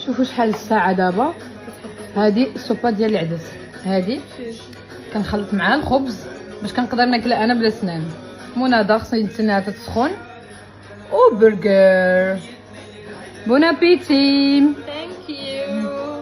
شوفوا شحال الساعه دابا. هذه السوبه ديال العدس، هذه كنخلط معها الخبز باش كنقدر ناكلها انا بلا سنان. منى خصني نتسناها تسخن. او برجر. بون ابيتي. ثانك يو.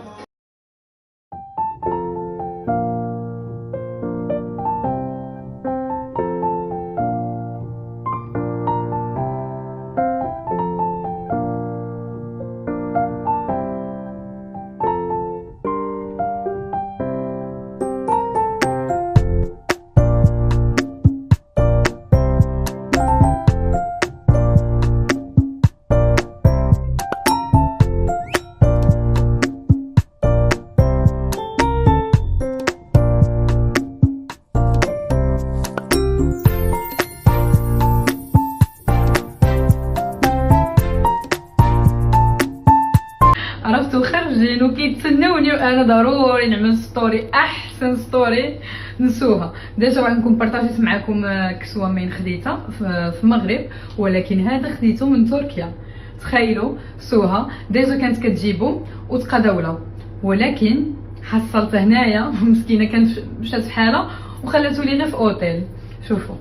عرفتو خارجين وكيتسناوني وانا ضروري نعمل ستوري، احسن ستوري نسوها. ديجا غنكون بارطاجيت معكم كسوه من خديتها في المغرب، ولكن هذا خديته من تركيا. تخيلوا سوها ديجا كانت كتجيبو وتقداوله، ولكن حصلت هنايا مسكينه كانت مشات في حاله وخلاتو لينا في اوتيل. شوفوا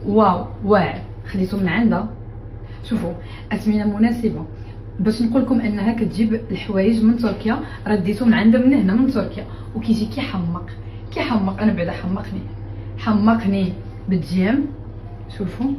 واو واعر، خديته من عندها. شوفوا اثمنه مناسبه باش نقول لكم انها كتجيب الحوايج من تركيا، رديتو من عندها من هنا من تركيا، وكيجي كيحمق. انا بعدا حمقني بالجيم. شوفوا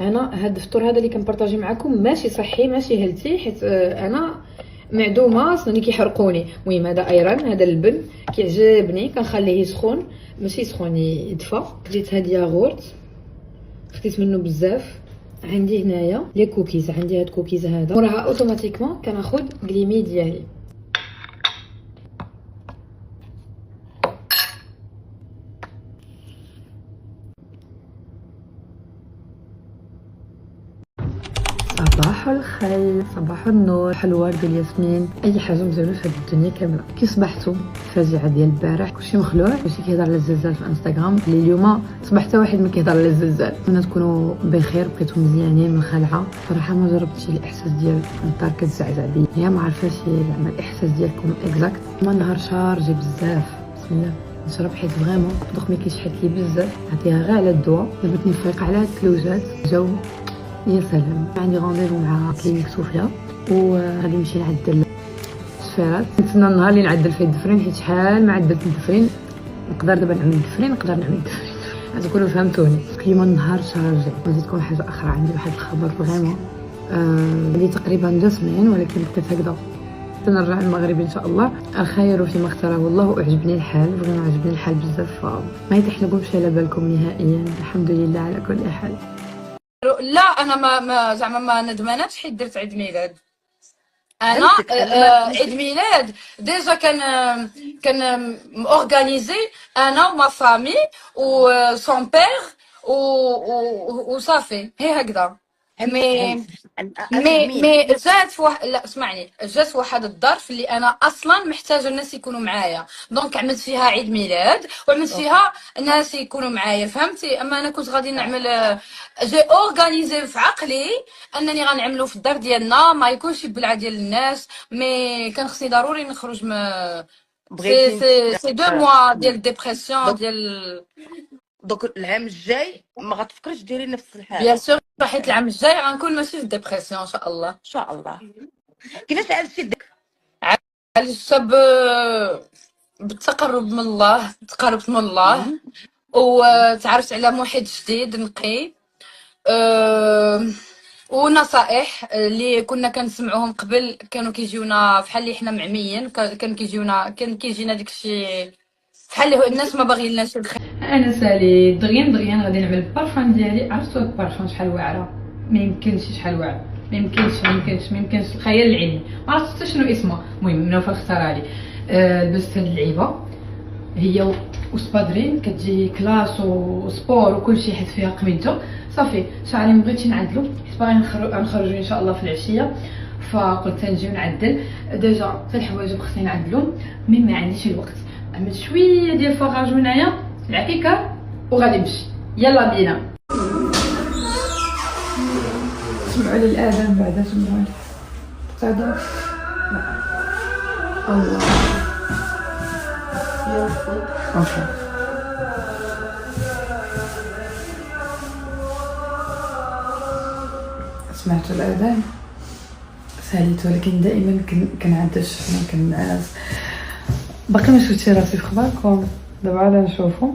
انا هاد الفطور هذا اللي كنبارطاجي معكم ماشي صحي ماشي هيلثي، حيت انا معدومه سناني كيحرقوني. المهم هذا ايران، هذا اللبن كيعجبني كنخليه يسخن، ماشي يسخن يدفى. خديت هاد ياغورت خديت منه بزاف. عندي هنايا لي كوكيز، عندي هاد كوكيز هذا، وراها اوتوماتيكمون كناخذ كليمي ديالي. صباح الخير، صباح النور، حلوة ديال ياسمين، اي حاجه مزيانه في هذه الدنيا كامله. كي صبحتوا الفاجعه ديال البارح، كلشي مخلوع، كلشي كيهضر على الزلزال في انستغرام. اللي اليوم صبح حتى واحد ما كيهضر على الزلزال. نتمنى تكونوا بخير، بقيتوا مزيانين من الخلعه. صراحه ما جربتش الاحساس ديال الدار كتزعزع بيا، هي ما عرفاش زعما الاحساس ديالكم اكزاكت. ما نهار شارجي بزاف، بسم الله نشرب حيت فريمون دوك ما كيشحت لي بزاف. عطيها غير على الدواء، دابا نفيق على الثلوجات جو يا سلام. عندي رونديفو مع كلينيك صوفيا وغادي نمشي نعدل الشفيرات. نتسنى النهار اللي نعدل فيه الدفرين، حيت شحال ما عدلت الدفرين. نقدر دابا نعمل الدفرين، نقدر نعمل الدفرين. غتكونوا فهمتوني. كيما النهار شارجي. نزيدكم حاجه اخرى، عندي واحد الخبر فريمون اللي تقريبا 2 سنين، ولكن بقيت هكذا نرجع المغرب ان شاء الله. الخير فيما اختاره الله، واعجبني الحال، فريمون عجبني الحال بزاف، فما يطيح لكمش على بالكم نهائيا. الحمد لله على كل حال. لا انا ما زعما ما ندماناتش حيت درت عيد ميلاد. انا عيد ميلاد ديجا كان اورغانيزي انا وما فامي و سون بير و صافي، هي هكذا. مي جات في واحد، لا اسمعني، جات واحد الظرف اللي انا اصلا محتاجه الناس يكونوا معايا، دونك عملت فيها عيد ميلاد وعملت فيها الناس يكونوا معايا، فهمتي؟ اما انا كنت غادي نعمل جي اورغانيزي في عقلي انني غنعملو في الدار ديالنا، ما يكونش بلعه ديال الناس، مي كان خصني ضروري نخرج سي 2 موا ديال ديبرسيون ديال. دوك العام الجاي ما غتفكريش ديري نفس الحاجه؟ بيان سور، حيت العام الجاي غنكون ماشي في ديبرسيون ان شاء الله. ان شاء الله. كيفاش عرفتي علاش؟ بالتقرب من الله، تقربت من الله وتعرفت على محيط جديد نقي، ونصائح اللي كنا كنسمعوهم قبل كانوا كيجيونا بحال اللي حنا معميين، كان كيجينا داكشي بحال اللي الناس ما باغييناش الخير. انا سالي دغيا غادي نعمل البارفان ديالي. عرفتوا البارفان شحال واعره؟ ما يمكنش شحال واعر، ما يمكنش الخيال العلمي، ما عرفتش حتى شنو اسمه. المهم نوفل اختارها لي. لبست هاد اللعيبه هي وسبادرين، كتجي كلاس وسبور وكل شيء حيت فيها قميجه. صافي شعري مبغيتش نعدلو حيت باغي نخرجوا ان شاء الله في العشيه، فقلت نجيو نعدل. ديجا حتى الحوايج بغيت نعدلهم مي ما عنديش الوقت. عملت شويه ديال فراج هنايا العكيكه وغادي نمشي. يلا بينا. سمعوا لي الاذان بعدا، سمعوا لي تقدر. الله اوكي. سمعت الاذان ساليت، ولكن دائما كنعدش ما كنعس. باقي ما شفتي راسي في اخباركم، دابا عاد نشوفو.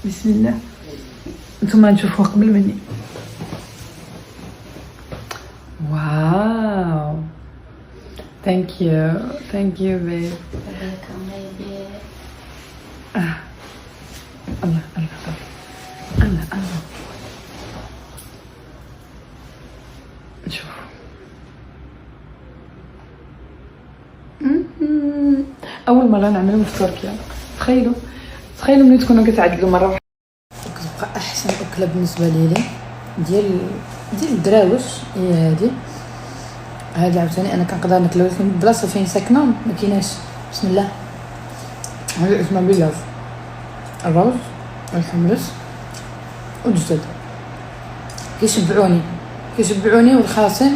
بسم الله. نتوما نشوفوها قبل مني. واو ثانك يو بيب. الله نشوف. اول مره نعملهم في تركيا. تخيلوا ملي تكونوا كتعدلوا مره واحده. كتبقى احسن اكله بالنسبه لي ديال الدراوش هي هذه عاوتاني انا كنقدر ناكلها، ولكن البلاصه فين ساكنه ما كايناش. بسم الله. هذا اسمها بيلاف، الرز والحمص والدجاج كيشبعوني والخاصين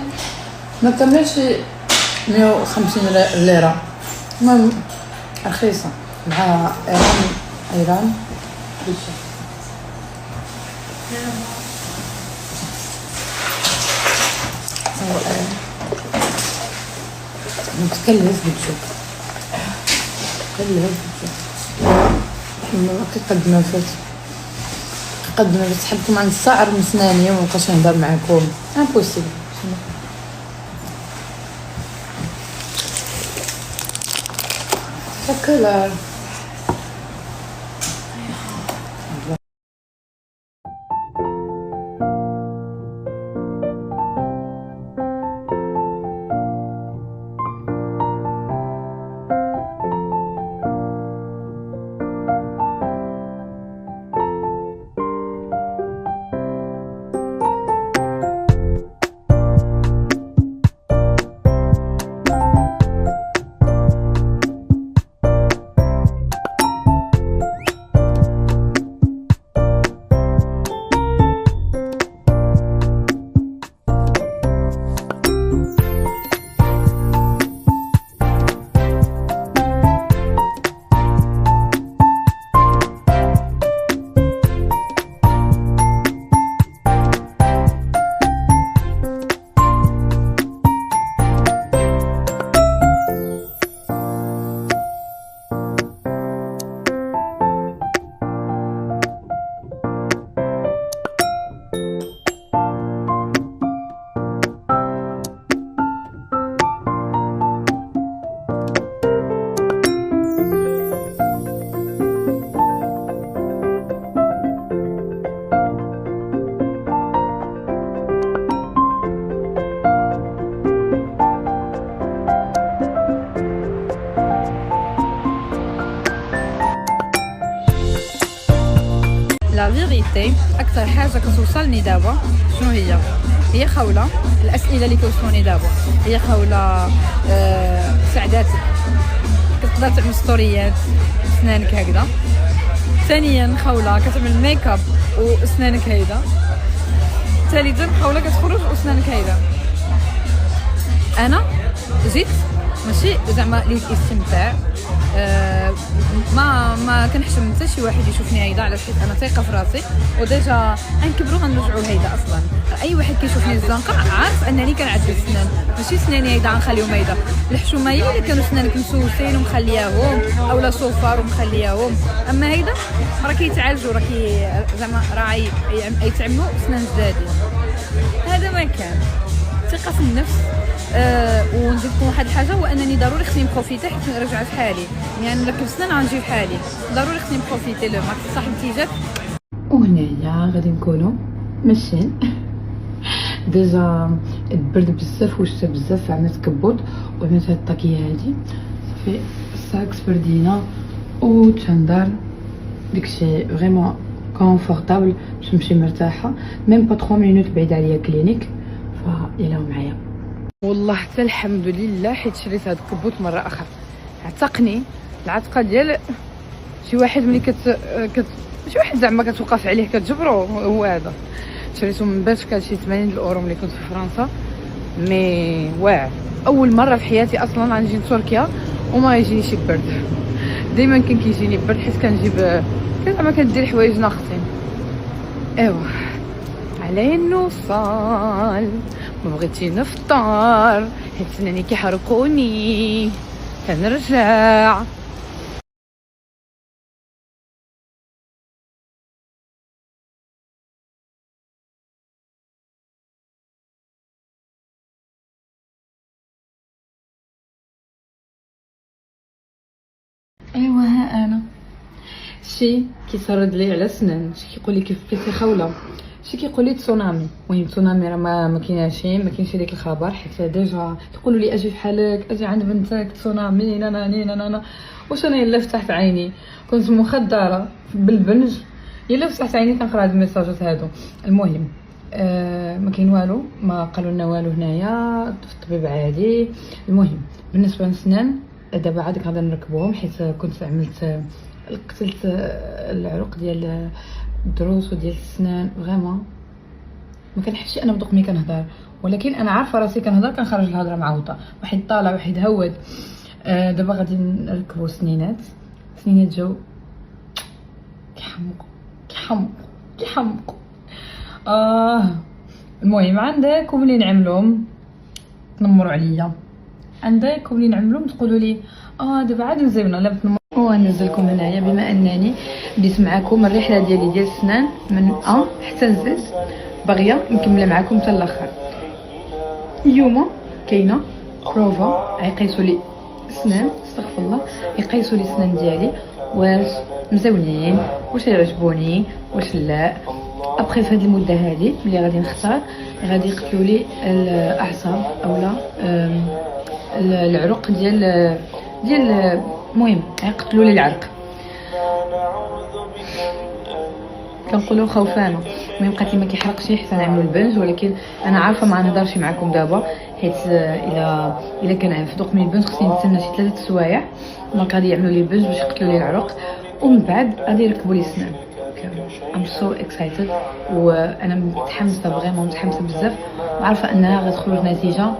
ما كملش 150 ليره. المهم رخيصه مع ايران بيشا. نتكلف بالجوك ما كيقدمها حبكم عن السعر من سناني وما بقاش نهضر معاكم. امبوسيبل. شكرا. لا فيغيتي اكثر حاجه كتوصلني دابا شنو هي خوله الاسئله اللي كيوصلوني دابا. هي خوله سعداتك كتقدر تعمل ستوريات سنانك هكذا. ثانيا خوله كتعمل ميك اب واسنانك هيدا. ثالثا خوله كتخرج واسنانك هيدا. انا جيت ماشي زعما للاستمتاع ما كنحشم حتى شي واحد يشوفني هيدا، علاش حيت انا ثقه في راسي وديجا غنكبروا غنرجعوا هيدا. اصلا اي واحد كيشوفني الزنقه عارف انني كنعدل السنان، ماشي سناني هيدا غنخليهم هيدا. الحشومه هي اللي كانوا سنانك مسوسين ومخلياهم اولا صفار ومخلياهم، اما هيدا راه كيتعالجوا، راه زعما راه يتعملوا سنان جدادين. هذا ما كان ثقه في النفس. ونزيد لكم واحد الحاجه، هو انني ضروري خصني نبروفيتي حيت نرجع في حالي، يعني نركب سنان غنجي في حالي، ضروري خصني نبروفيتي. لو ماك صاحبتي جات وهنايا غادي نكونوا ماشيين. ديجا البرد بزاف والشتا بزاف، عملت كبوط وعملت هاد الطاكيه هادي صافي. الساكس بردينا وتشندر داكشي فريمون كونفورطابل باش نمشي مرتاحه. ميم با 3 مينوت بعيد عليا كلينيك، فيلاو معايا. والله حتى الحمد لله حيت شريت هاد الكبوط مره اخرى. عتقني العتقه ديال شي واحد ملي شي واحد زعما كتوقف عليه كتجبرو، هو هذا. شريته من باشكا شي 80 الاورو ملي كنت في فرنسا. مي واعر، اول مره في حياتي اصلا غنجي لتركيا وما يجينيش برد. دائما كان كيجيني برد حيت كنجيب زعما كندير حوايج ناقصين. ايوا على نوصل، ما بغيتي نفطر حيت سناني كيحرقوني. كنرجع ايوا ها انا شي كيسرد لي على سنان، شي كيقول لي كيف بيتي خاوله، شي كيقول لي تسونامي. المهم تسونامي راه ما كايناش ديك الخبر، حيت ديجا تقولوا لي اجي فحالك، اجي عند بنتك تسونامي نانا. واش انا يلا فتحت عيني كنت مخدره بالبنج، يلا فتحت عيني كنقرا هاد الميساجات هادو. المهم ما كاين والو، ما قالوا لنا والو هنايا في الطبيب عادي. المهم بالنسبه للسنان دابا عاد غادي نركبوهم، حيت كنت قتلت العروق ديال الضروس وديال السنان. فريمون ما كنحسش انا بدوق ملي كنهضر، ولكن انا عارفه راسي كنهضر كنخرج الهضره معوطه، واحد طالع واحد هود. دابا غادي نركبوا سنينات جاو كيحمقوا. المهم عندكم اللي نعملهم تنمروا عليا، عندكم اللي نعملهم تقولوا لي دابا عاد نزيونا لا بتنمروا. ونزلكم هنايا بما انني بديت معكم الرحله ديالي ديال السنان من حتى لزد، باغيه نكمل معكم حتى الاخر. اليوم كاينه بروفا يقيسوا لي السنان، استغفر الله، يقيسوا لي السنان ديالي واش مزونين، واش يعجبوني واش لا. ابخي في هذه المده هذه ملي غادي نختار غادي يقتلوا لي الاعصاب اولا العروق ديال المهم يقتلوا لي العرق. كنقولوا خوفانه. المهم قالت لي ما كيحرقش حتى نعملوا البنج، ولكن انا عارفه ما نهضرش معكم دابا حيت الا كان في دوق من البنج خصني نتسنى شي 3 سوايع. دونك غادي يعملوا لي البنج باش يقتلوا لي العروق، ومن بعد غادي يركبوا لي السنان. ام سو اكسايتد، وانا متحمسه فريمون، متحمسه بزاف، وعارفه انها غتخرج نتيجه